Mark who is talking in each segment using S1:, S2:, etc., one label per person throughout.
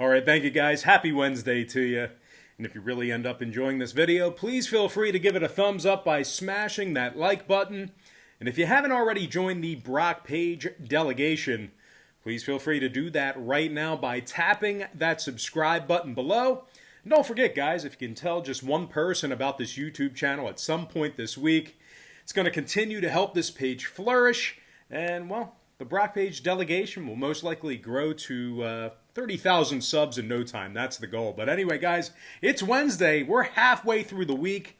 S1: All right, thank you guys. Happy Wednesday to you. And if you really end up enjoying this video, please feel free to give it a thumbs up by smashing that like button. And if you haven't already joined the Brock Page delegation, please feel free to do that right now by tapping that subscribe button below. And don't forget, guys, if you can tell just one person about this YouTube channel at some point this week, it's going to continue to help this page flourish. And, well, the Brock Page delegation will most likely grow to 30,000 subs in no time. That's the goal. But anyway, guys, it's Wednesday. We're halfway through the week.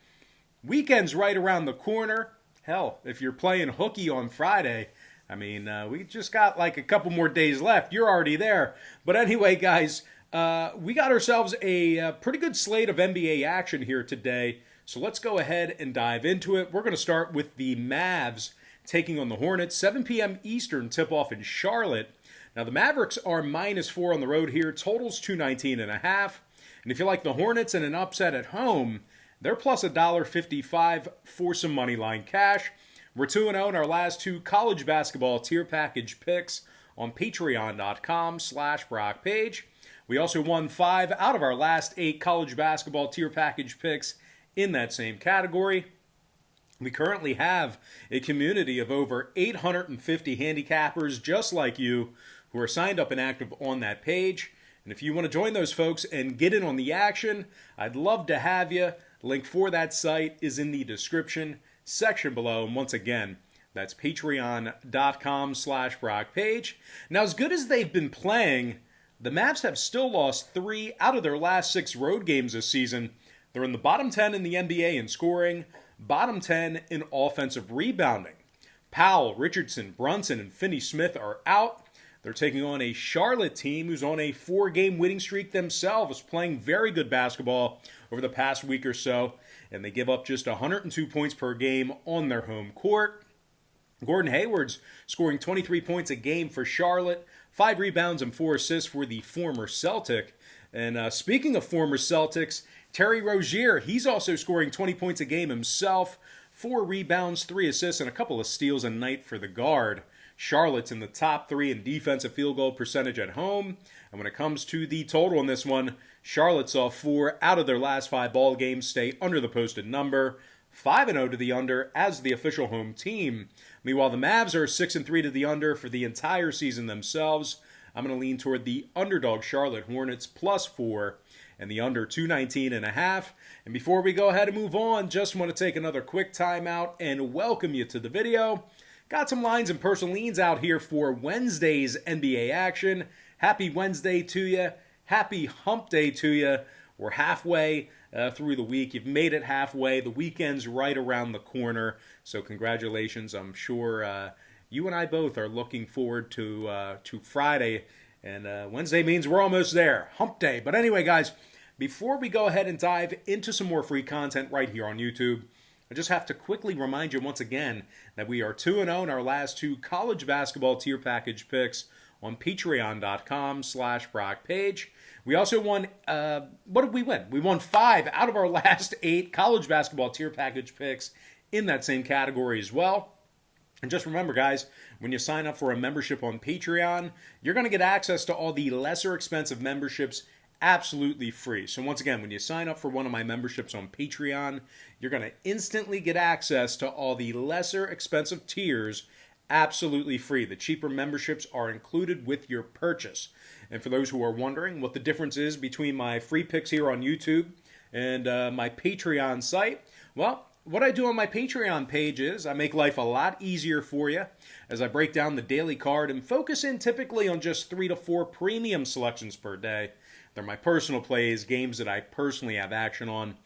S1: Weekend's right around the corner. Hell, if you're playing hooky on Friday, I mean, we just got like a couple more days left. You're already there. But anyway, guys, we got ourselves a pretty good slate of NBA action here today. So let's go ahead and dive into it. We're going to start with the Mavs taking on the Hornets. 7 p.m. Eastern tip-off in Charlotte. Now, the Mavericks are -4 on the road here. Totals 219.5. And if you like the Hornets and an upset at home, they're plus $1.55 for some money line cash. We're 2-0 in our last two college basketball tier package picks on patreon.com/BrockPage. We also won 5 out of our last 8 college basketball tier package picks in that same category. We currently have a community of over 850 handicappers just like you who are signed up and active on that page. And if you want to join those folks and get in on the action, I'd love to have you. Link for that site is in the description section below. And once again, that's patreon.com/BrockPage. Now, as good as they've been playing, the Mavs have still lost 3 out of their last 6 road games this season. They're in the bottom 10 in the NBA in scoring, bottom 10 in offensive rebounding. Powell, Richardson, Brunson, and Finney-Smith are out. They're taking on a Charlotte team who's on a 4-game winning streak themselves, playing very good basketball over the past week or so, and they give up just 102 points per game on their home court. Gordon Hayward's scoring 23 points a game for Charlotte, 5 rebounds and 4 assists for the former Celtic. And speaking of former Celtics, Terry Rozier, he's also scoring 20 points a game himself, 4 rebounds, 3 assists, and a couple of steals a night for the guard. Charlotte's in the top 3 in defensive field goal percentage at home. And when it comes to the total in this one, Charlotte saw 4 out of their last 5 ball games stay under the posted number. 5-0 to the under as the official home team. Meanwhile, the Mavs are 6-3 to the under for the entire season themselves. I'm going to lean toward the underdog Charlotte Hornets +4 and the under 219.5. And before we go ahead and move on, just want to take another quick timeout and welcome you to the video. Got some lines and personal leans out here for Wednesday's NBA action. Happy Wednesday to you. Happy hump day to you. We're halfway through the week. You've made it halfway. The weekend's right around the corner. So congratulations. I'm sure you and I both are looking forward to Friday. And Wednesday means we're almost there. Hump day. But anyway, guys, before we go ahead and dive into some more free content right here on YouTube, I just have to quickly remind you once again that we are 2-0 in our last 2 college basketball tier package picks on patreon.com/BrockPage. We also won, what did we win? We won 5 out of our last 8 college basketball tier package picks in that same category as well. And just remember, guys, when you sign up for a membership on Patreon, you're going to get access to all the lesser expensive memberships absolutely free. So once again, when you sign up for one of my memberships on Patreon, you're going to instantly get access to all the lesser expensive tiers absolutely free. The cheaper memberships are included with your purchase. And for those who are wondering what the difference is between my free picks here on YouTube and my Patreon site, well, what I do on my Patreon page is I make life a lot easier for you as I break down the daily card and focus in typically on just 3 to 4 premium selections per day. They're my personal plays, games that I personally have action on.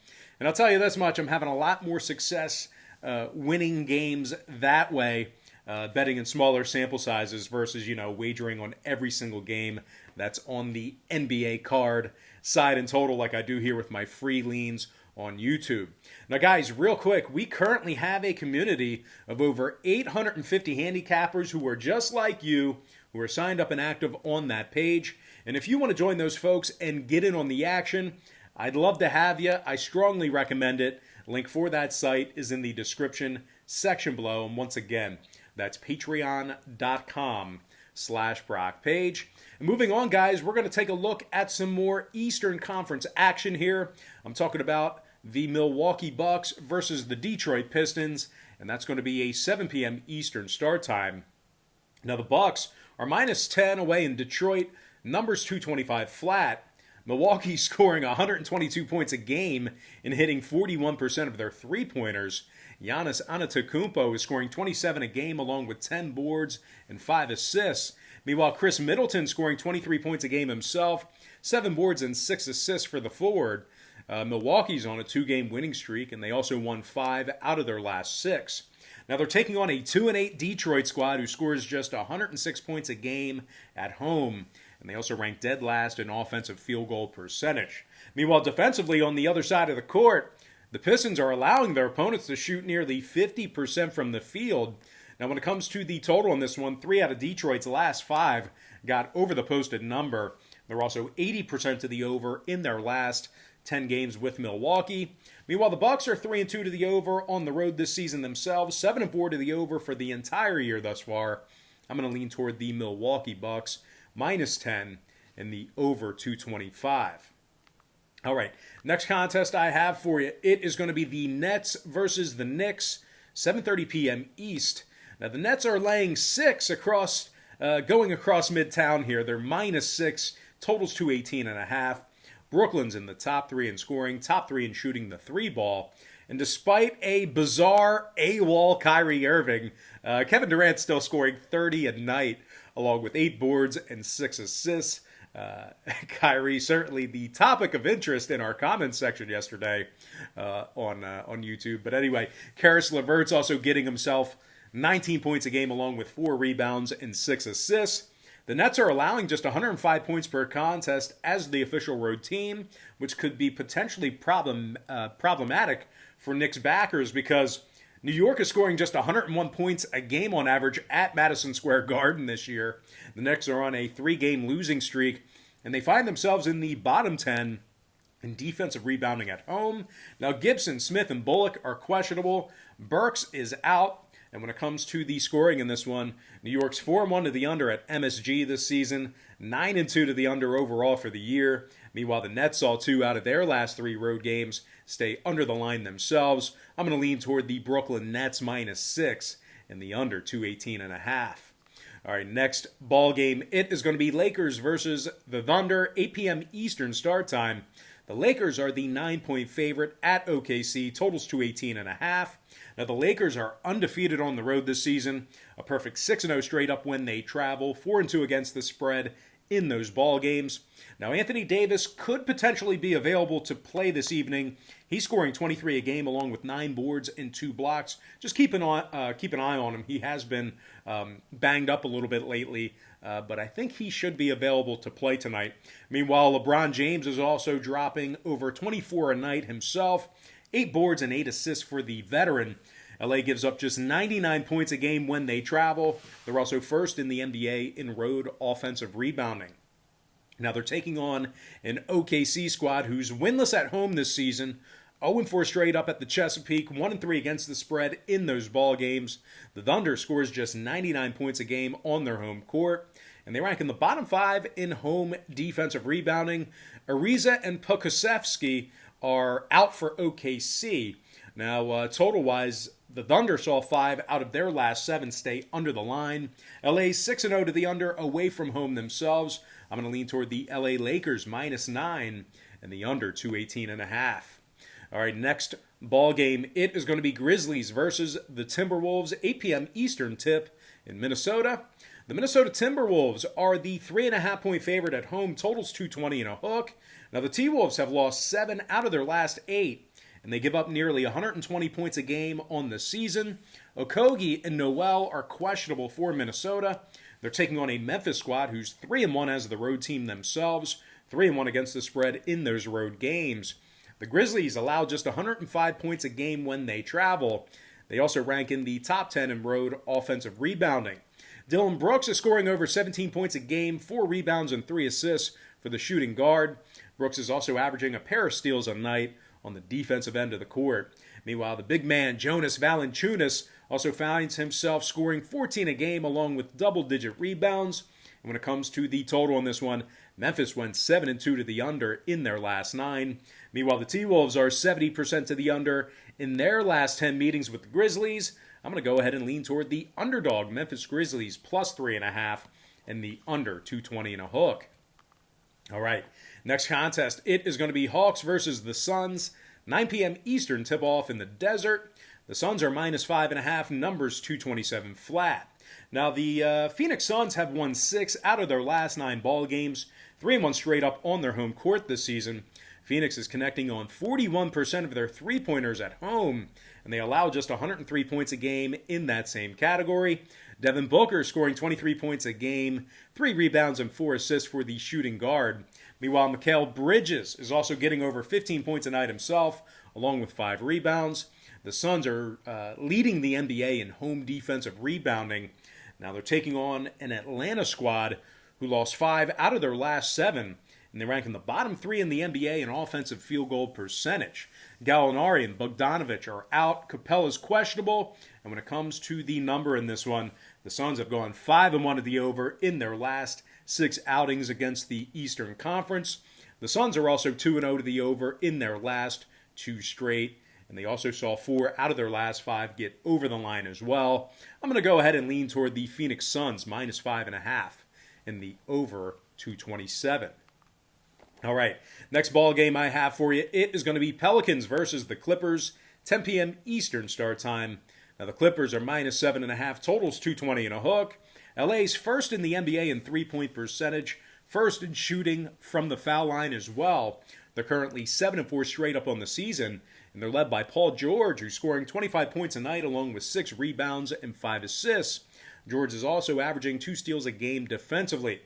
S1: And I'll tell you this much, I'm having a lot more success winning games that way, betting in smaller sample sizes versus, wagering on every single game that's on the NBA card side in total like I do here with my free leans on YouTube. Now, guys, real quick, we currently have a community of over 850 handicappers who are just like you, who are signed up and active on that page. And if you want to join those folks and get in on the action, I'd love to have you. I strongly recommend it. Link for that site is in the description section below. And once again, that's patreon.com YouTube.com/Brock Page. And moving on, guys, we're going to take a look at some more Eastern Conference action here. I'm talking about the Milwaukee Bucks versus the Detroit Pistons, and that's going to be a 7 p.m. Eastern start time. Now, the Bucks are -10 away in Detroit, numbers 225 flat. Milwaukee scoring 122 points a game and hitting 41% of their three-pointers. Giannis Antetokounmpo is scoring 27 a game along with 10 boards and 5 assists. Meanwhile, Chris Middleton scoring 23 points a game himself, 7 boards and 6 assists for the forward. Milwaukee's on a 2-game winning streak, and they also won 5 out of their last 6. Now they're taking on a 2-8 Detroit squad who scores just 106 points a game at home. And they also rank dead last in offensive field goal percentage. Meanwhile, defensively on the other side of the court, the Pistons are allowing their opponents to shoot nearly 50% from the field. Now, when it comes to the total on this one, 3 out of Detroit's last 5 got over the posted number. They're also 80% to the over in their last 10 games with Milwaukee. Meanwhile, the Bucks are 3-2 to the over on the road this season themselves, 7-4 to the over for the entire year thus far. I'm going to lean toward the Milwaukee Bucks. -10 in the over 225. All right, next contest I have for you, it is going to be the Nets versus the Knicks, 7:30 p.m. East. Now, the Nets are laying 6 across, going across Midtown here. They're -6, totals 218.5. Brooklyn's in the top 3 in scoring, top 3 in shooting the 3-ball. And despite a bizarre AWOL Kyrie Irving, Kevin Durant's still scoring 30 a night, along with 8 boards and 6 assists. Kyrie, certainly the topic of interest in our comments section yesterday on YouTube. But anyway, Karis LeVert's also getting himself 19 points a game, along with 4 rebounds and 6 assists. The Nets are allowing just 105 points per contest as the official road team, which could be potentially problematic for Knicks backers because New York is scoring just 101 points a game on average at Madison Square Garden this year. The Knicks are on a 3-game losing streak, and they find themselves in the bottom 10 in defensive rebounding at home. Now, Gibson, Smith, and Bullock are questionable. Burks is out. And when it comes to the scoring in this one, New York's 4-1 to the under at MSG this season, 9-2 to the under overall for the year. Meanwhile, the Nets saw 2 out of their last 3 road games stay under the line themselves. I'm going to lean toward the Brooklyn Nets -6 and the under 218.5. All right, next ball game, it is going to be Lakers versus the Thunder, 8 p.m. Eastern start time. The Lakers are the 9-point favorite at OKC, totals 218.5. Now, the Lakers are undefeated on the road this season, a perfect 6-0 straight up when they travel, 4-2 against the spread in those ball games. Now, Anthony Davis could potentially be available to play this evening. He's scoring 23 a game along with 9 boards and 2 blocks. Just keep an eye on him. He has been banged up a little bit lately, but I think he should be available to play tonight. Meanwhile, LeBron James is also dropping over 24 a night himself. 8 boards and 8 assists for the veteran. LA gives up just 99 points a game when they travel. They're also first in the NBA in road offensive rebounding. Now they're taking on an OKC squad who's winless at home this season, 0-4 straight up at the Chesapeake, 1-3 against the spread in those ball games. The Thunder scores just 99 points a game on their home court, and they rank in the bottom 5 in home defensive rebounding. Ariza and Pokusevski are out for OKC. Now, total-wise, the Thunder saw 5 out of their last 7 stay under the line. LA's 6-0 to the under away from home themselves. I'm going to lean toward the LA Lakers -9 and the under 218.5. All right, next ball game, it is going to be Grizzlies versus the Timberwolves, 8 p.m. Eastern tip in Minnesota. The Minnesota Timberwolves are the 3.5-point favorite at home, totals 220 and a hook. Now, the T-Wolves have lost 7 out of their last 8, and they give up nearly 120 points a game on the season. Okogie and Noel are questionable for Minnesota. They're taking on a Memphis squad who's 3-1 as the road team themselves, 3-1 against the spread in those road games. The Grizzlies allow just 105 points a game when they travel. They also rank in the top 10 in road offensive rebounding. Dylan Brooks is scoring over 17 points a game, 4 rebounds and 3 assists for the shooting guard. Brooks is also averaging a pair of steals a night on the defensive end of the court. Meanwhile, the big man, Jonas Valanciunas, also finds himself scoring 14 a game along with double-digit rebounds. And when it comes to the total on this one, Memphis went 7-2 to the under in their last 9. Meanwhile, the T-Wolves are 70% to the under in their last 10 meetings with the Grizzlies. I'm going to go ahead and lean toward the underdog, Memphis Grizzlies, plus 3.5, and the under 220 and a hook. All right, next contest, it is going to be Hawks versus the Suns. 9 p.m. Eastern tip-off in the desert. The Suns are minus 5.5, numbers 227 flat. Now, the Phoenix Suns have won 6 out of their last 9 ball games, 3-1 straight up on their home court this season. Phoenix is connecting on 41% of their three-pointers at home, and they allow just 103 points a game in that same category. Devin Booker scoring 23 points a game, 3 rebounds and 4 assists for the shooting guard. Meanwhile, Mikal Bridges is also getting over 15 points a night himself, along with 5 rebounds. The Suns are leading the NBA in home defensive rebounding. Now they're taking on an Atlanta squad who lost 5 out of their last 7, and they rank in the bottom 3 in the NBA in offensive field goal percentage. Gallinari and Bogdanovic are out. Capella's questionable. And when it comes to the number in this one, the Suns have gone 5-1 to the over in their last 6 outings against the Eastern Conference. The Suns are also 2-0 to the over in their last 2 straight. And they also saw 4 out of their last 5 get over the line as well. I'm going to go ahead and lean toward the Phoenix Suns, minus 5.5 in the over 227. All right, next ball game I have for you, it is going to be Pelicans versus the Clippers, 10 p.m. Eastern start time. Now the Clippers are minus 7.5, totals 220 and a hook. LA's first in the NBA in three-point percentage, first in shooting from the foul line as well. They're currently 7-4 straight up on the season, and they're led by Paul George, who's scoring 25 points a night along with 6 rebounds and 5 assists. George is also averaging 2 steals a game defensively.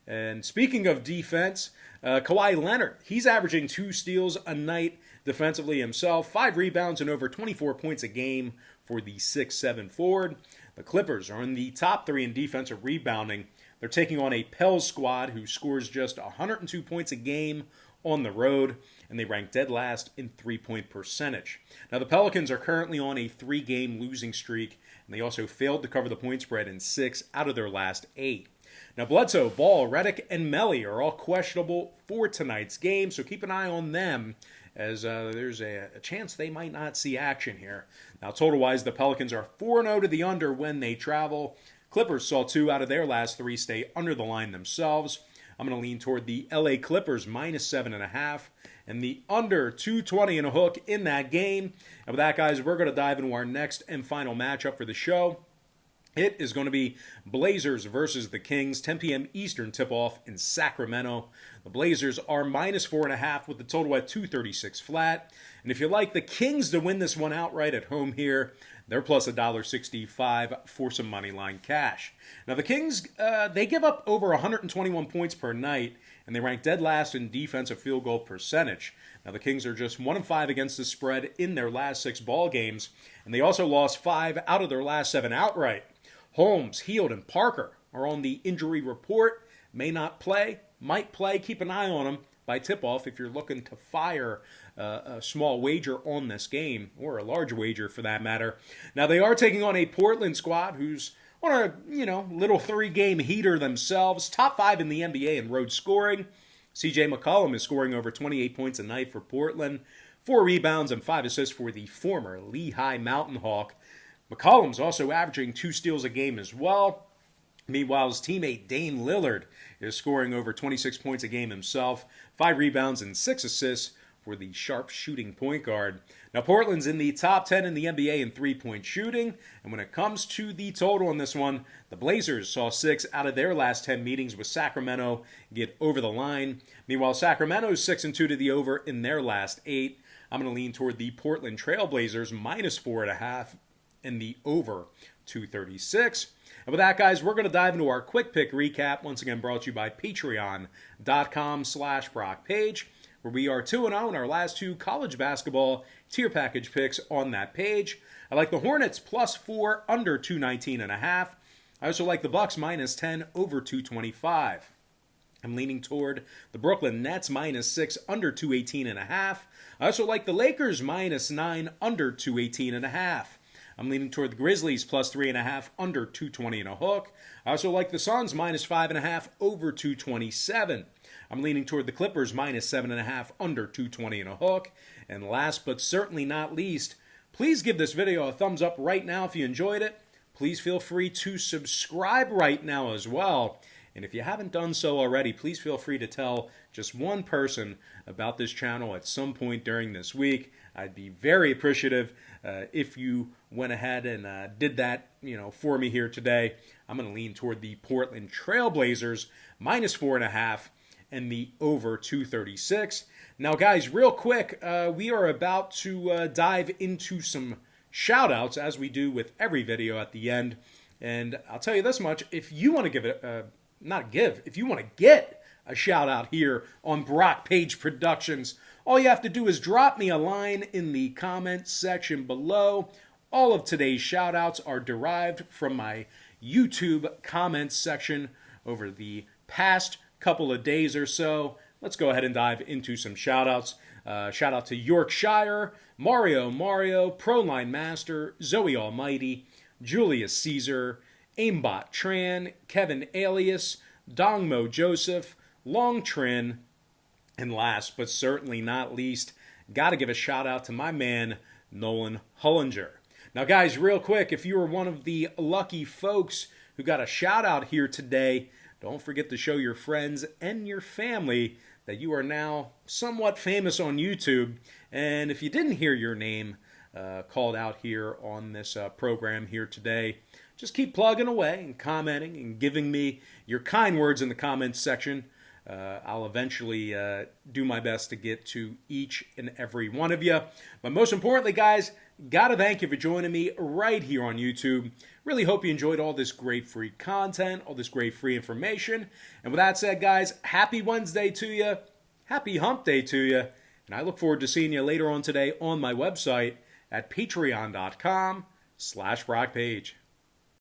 S1: And speaking of defense, Kawhi Leonard, he's averaging 2 steals a night defensively himself, 5 rebounds and over 24 points a game for the 6'7" forward. The Clippers are in the top 3 in defensive rebounding. They're taking on a Pels squad who scores just 102 points a game on the road, and they rank dead last in three-point percentage. Now, the Pelicans are currently on a 3-game losing streak, and they also failed to cover the point spread in 6 out of their last 8. Now, Bledsoe, Ball, Redick, and Melli are all questionable for tonight's game, so keep an eye on them as there's a chance they might not see action here. Now, total-wise, the Pelicans are 4-0 to the under when they travel. Clippers saw 2 out of their last 3 stay under the line themselves. I'm going to lean toward the LA Clippers, minus 7.5, and the under 220 and a hook in that game. And with that, guys, we're going to dive into our next and final matchup for the show. It is going to be Blazers versus the Kings, 10 p.m. Eastern tip-off in Sacramento. The Blazers are minus 4.5 with the total at 236 flat. And if you like the Kings to win this one outright at home here, they're plus $1.65 for some money line cash. Now the Kings, they give up over 121 points per night, and they rank dead last in defensive field goal percentage. Now the Kings are just 1-5 against the spread in their last 6 ball games, and they also lost 5 out of their last 7 outright. Holmes, Hield, and Parker are on the injury report. May not play, might play. Keep an eye on them by tip-off if you're looking to fire a small wager on this game, or a large wager for that matter. Now, they are taking on a Portland squad who's on a, little 3-game heater themselves. Top 5 in the NBA in road scoring. C.J. McCollum is scoring over 28 points a night for Portland. 4 rebounds and 5 assists for the former Lehigh Mountain Hawk. McCollum's also averaging 2 steals a game as well. Meanwhile, his teammate Dame Lillard is scoring over 26 points a game himself, 5 rebounds and 6 assists for the sharp shooting point guard. Now, Portland's in the top 10 in the NBA in three-point shooting, and when it comes to the total on this one, the Blazers saw 6 out of their last 10 meetings with Sacramento get over the line. Meanwhile, Sacramento's 6-2 to the over in their last 8. I'm going to lean toward the Portland Trail Blazers, minus 4.5. In the over 236. And with that, guys, we're going to dive into our quick pick recap, once again brought to you by patreon.com/BrockPage, where we are 2-0 in our last 2 college basketball tier package picks on that page. I like the Hornets plus 4 under 219.5. I also like the Bucks minus 10 over 225. I'm leaning toward the Brooklyn Nets minus 6 under 218.5. I also like the Lakers minus 9 under 218.5. I'm leaning toward the Grizzlies plus 3.5 under 220 and a hook. I also like the Suns minus 5.5 over 227. I'm leaning toward the Clippers minus 7.5 under 220 and a hook. And last but certainly not least, please give this video a thumbs up right now if you enjoyed it. Please feel free to subscribe right now as well. And if you haven't done so already, please feel free to tell just one person about this channel at some point during this week. I'd be very appreciative if you went ahead and did that, for me here today. I'm going to lean toward the Portland Trailblazers minus 4.5 and the over 236. Now, guys, real quick, we are about to dive into some shout-outs, as we do with every video at the end. And I'll tell you this much, if you want to give it, if you want to get a shout-out here on Brock Page Productions, all you have to do is drop me a line in the comments section below. All of today's shout-outs are derived from my YouTube comments section over the past couple of days or so. Let's go ahead and dive into some shout-outs. Shout out to Yorkshire, Mario, Proline Master, Zoe Almighty, Julius Caesar, Aimbot Tran, Kevin Alias, Dongmo Joseph, Long Trin, and last but certainly not least, gotta give a shout out to my man, Nolan Hullinger. Now guys, real quick, if you were one of the lucky folks who got a shout out here today, don't forget to show your friends and your family that you are now somewhat famous on YouTube. And if you didn't hear your name called out here on this program here today, just keep plugging away and commenting and giving me your kind words in the comments section. I'll eventually do my best to get to each and every one of you. But most importantly, guys, gotta thank you for joining me right here on YouTube. Really hope you enjoyed all this great free content, all this great free information. And with that said, guys, happy Wednesday to you. Happy hump day to you. And I look forward to seeing you later on today on my website at patreon.com/BrockPage.